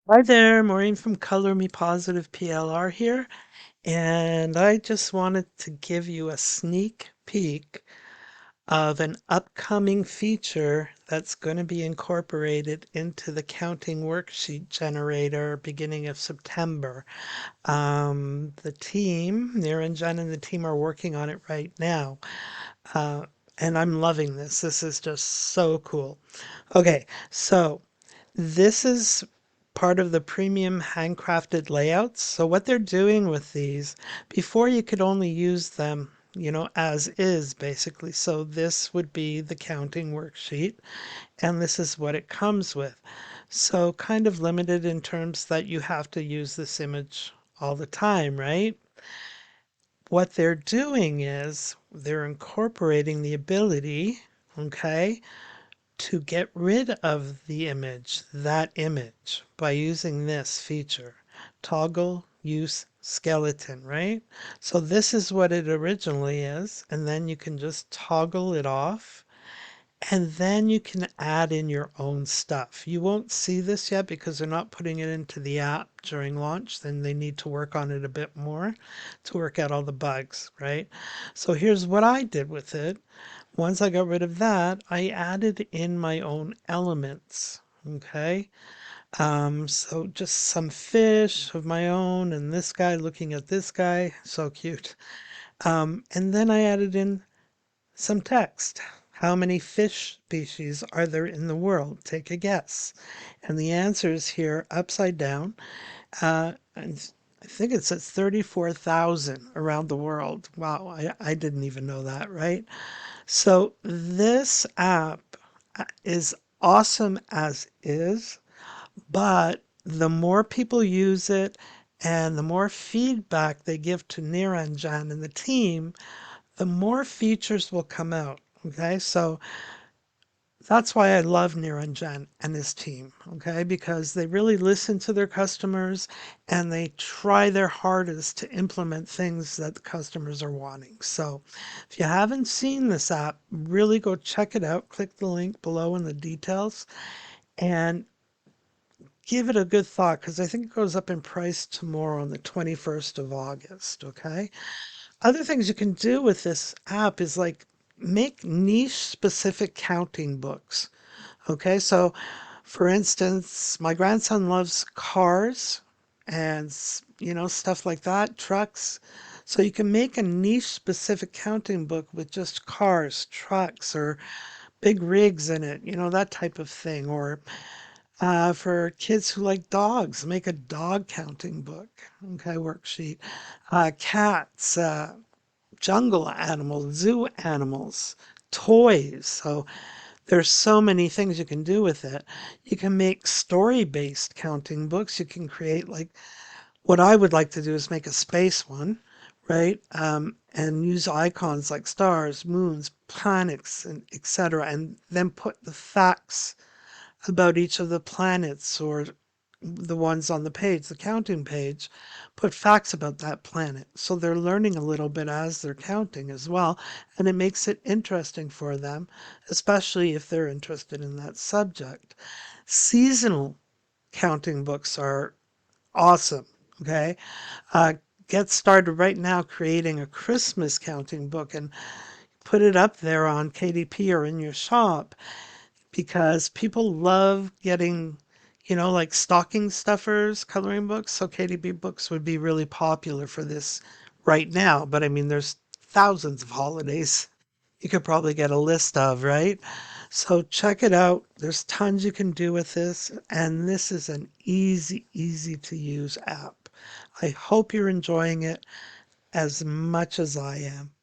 Hi there, Maureen from Color Me Positive PLR here, and I just wanted to give you a sneak peek of an upcoming feature that's going to be incorporated into the counting worksheet generator beginning of September. The team, Nir and Jen and the team are working on it right now, uh, and I'm loving this. This is just so cool. Okay, so this is part of the premium handcrafted layouts. So what they're doing with these, before you could only use them, as is basically. So this would be the counting worksheet, and this is what it comes with. So kind of limited in terms that you have to use this image all the time, right? What they're doing is they're incorporating the ability, okay, to get rid of the image, that image, by using this feature, toggle use skeleton, right? So this is what it originally is, and then you can just toggle it off, and then you can add in your own stuff. You won't see this yet because they're not putting it into the app during launch. Then they need to work on it a bit more to work out all the bugs, right? So here's what I did with it. Once I got rid of that, I added in my own elements. Okay. So just some fish of my own and this guy looking at this guy. So cute. And then I added in some text. How many fish species are there in the world? Take a guess. And the answer is here upside down. And I think it says 34,000 around the world. Wow, I didn't even know that, right? So this app is awesome as is, but the more people use it and the more feedback they give to Niranjan and the team, the more features will come out. Okay, so that's why I love Niranjan and his team, okay? Because they really listen to their customers and they try their hardest to implement things that the customers are wanting. So if you haven't seen this app, really go check it out. Click the link below in the details and give it a good thought because I think it goes up in price tomorrow on the 21st of August, okay? Other things you can do with this app is like make niche specific counting books. Okay, so for instance, my grandson loves cars and stuff like that, trucks. So you can make a niche specific counting book with just cars, trucks, or big rigs in it, that type of thing. Or for kids who like dogs, make a dog counting book. Okay, worksheet. Cats, jungle animals, zoo animals, toys. So there's so many things you can do with it. You can make story-based counting books. You can create like what I would like to do is make a space one, right? And use icons like stars, moons, planets, and etc. And then put the facts about each of the planets or the ones on the page, the counting page, put facts about that planet. So they're learning a little bit as they're counting as well. And it makes it interesting for them, especially if they're interested in that subject. Seasonal counting books are awesome. Okay. Uh, get started right now creating a Christmas counting book and put it up there on KDP or in your shop because people love getting, like stocking stuffers, coloring books. So KDP books would be really popular for this right now. But I mean, there's thousands of holidays you could probably get a list of, right? So check it out. There's tons you can do with this. And this is an easy, easy to use app. I hope you're enjoying it as much as I am.